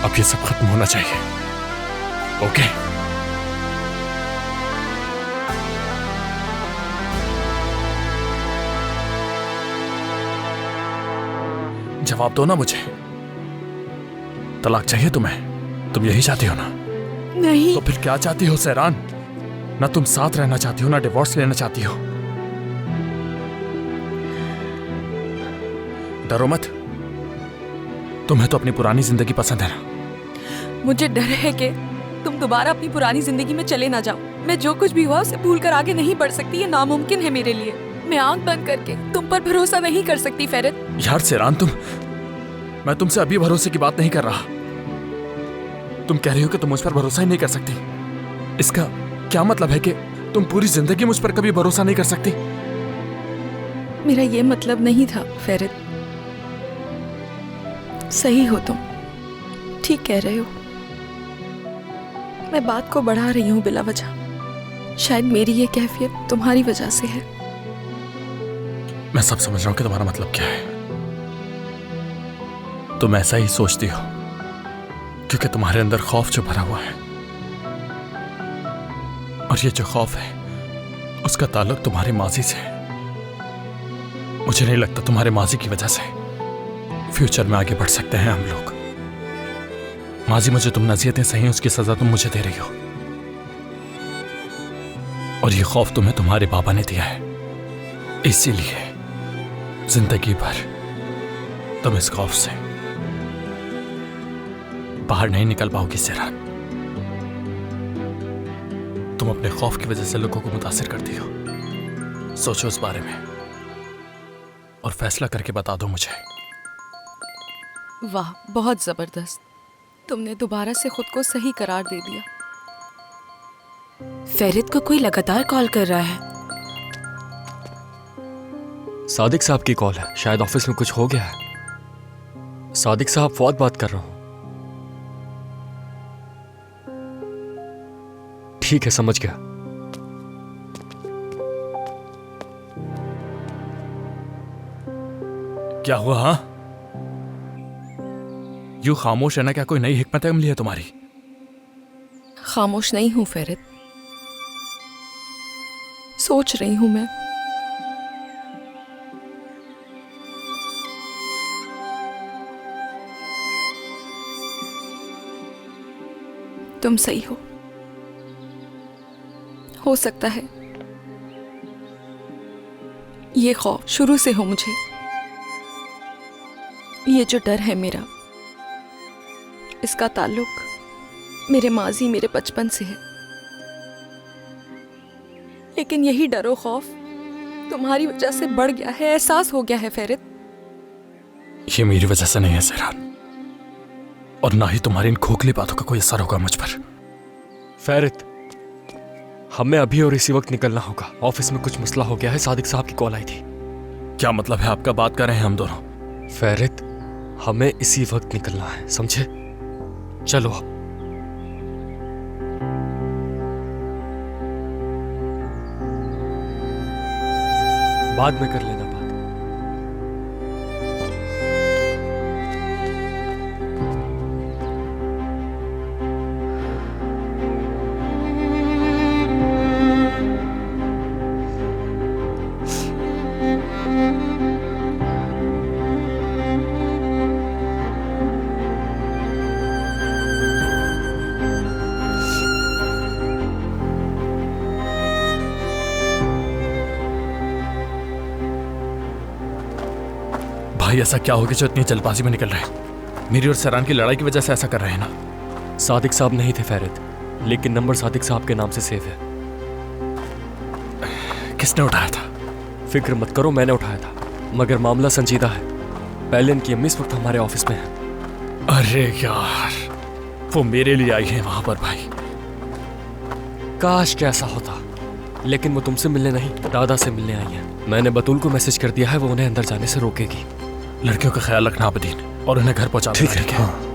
अब ये सब खत्म होना चाहिए। ओके? जवाब दो ना मुझे। तलाक चाहिए तुम्हें? तुम यही चाहती हो ना? नहीं। तो फिर क्या चाहती हो सहरान? ना तुम साथ रहना चाहती हो, ना डिवोर्स लेना चाहती हो। डरो मत। तुम्हें तो अपनी पुरानी जिंदगी पसंद है ना? मुझे डर है कि तुम दोबारा अपनी पुरानी जिंदगी में चले ना जाओ। मैं जो कुछ भी हुआ उसे भूलकर आगे नहीं बढ़ सकती। ये नामुमकिन है मेरे लिए। मैं आंख बंद करके तुम पर भरोसा नहीं कर सकती फेरित। यार सहरान, मैं तुमसे अभी भरोसे की बात नहीं कर रहा। तुम कह रही हो कि तुम मुझ पर भरोसा ही नहीं कर सकती। इसका क्या मतलब है कि तुम पूरी जिंदगी मुझ पर कभी भरोसा नहीं कर सकती? मेरा ये मतलब नहीं था फेरित। सही हो तुम, ठीक कह रहे हो। मैं बात को बढ़ा रही हूं बिला वजह। शायद मेरी ये कैफियत तुम्हारी वजह से है। मैं सब समझ रहा हूं कि तुम्हारा मतलब क्या है। तुम ऐसा ही सोचती हो क्योंकि तुम्हारे अंदर खौफ जो भरा हुआ है, और ये जो खौफ है उसका ताल्लुक तुम्हारे माजी से है। मुझे नहीं लगता तुम्हारे माजी की वजह से फ्यूचर में आगे बढ़ सकते हैं हम लोग। माजी मुझे तुम नसीहतें सही, उसकी सजा तुम मुझे दे रही हो, और ये खौफ तुम्हें तुम्हारे बाबा ने दिया है। इसीलिए जिंदगी भर तुम इस खौफ से बाहर नहीं निकल पाओगी सहरान। तुम अपने खौफ की वजह से लोगों को मुतासिर करती हो। सोचो इस बारे में और फैसला करके बता दो मुझे। वाह, बहुत जबरदस्त। तुमने दोबारा से खुद को सही करार दे दिया। फेरित को कोई लगातार कॉल कर रहा है। सादिक साहब की कॉल है। शायद ऑफिस में कुछ हो गया है। सादिक साहब, फौत बात कर रहा हूं। ठीक है, समझ गया। क्या हुआ? हाँ, यूं खामोश रहना क्या कोई नई हिकमत अमली है तुम्हारी? खामोश नहीं हूं फेरित, सोच रही हूं मैं। तुम सही हो सकता है ये खौफ शुरू से हो मुझे। ये जो डर है मेरा, इसका ताल्लुक मेरे माजी, मेरे बचपन से है। लेकिन यही डरो खौफ तुम्हारी वजह से बढ़ गया है, एहसास हो गया है फेरित। ये मेरी वजह से नहीं है सहरान, और ना ही तुम्हारी इन खोखली बातों का कोई असर होगा मुझ पर। फेरित, हमें अभी और इसी वक्त निकलना होगा। ऑफिस में कुछ मसला हो गया है। सादिक साहब की कॉल आई थी। क्या मतलब है आपका? बात कर रहे हैं हम दोनों। फेरित, हमें इसी वक्त निकलना है, समझे? चलो अब। बाद में कर लेना बात। भाई, ऐसा क्या हो गया जो इतनी जल्दबाजी में निकल रहे हैं? मेरी और सहरान की लड़ाई की वजह से ऐसा कर रहे हैं ना? सादिक साहब नहीं थे फेरित, लेकिन नंबर सादिक साहब के नाम से सेव है। किसने उठाया था? फिक्र मत करो, मैंने उठाया था, मगर मामला संजीदा है। पहले इनकी अम्मी इस वक्त हमारे ऑफिस में है। अरे यार, वो मेरे लिए आई है वहां पर भाई। काश कैसा होता, लेकिन वो तुमसे मिलने नहीं, दादा से मिलने आई है। मैंने बतूल को मैसेज कर दिया है, वो उन्हें अंदर जाने से रोकेगी। लड़कियों का ख्याल रखना आबदीन, और उन्हें घर पहुंचा देना। ठीक है। हाँ।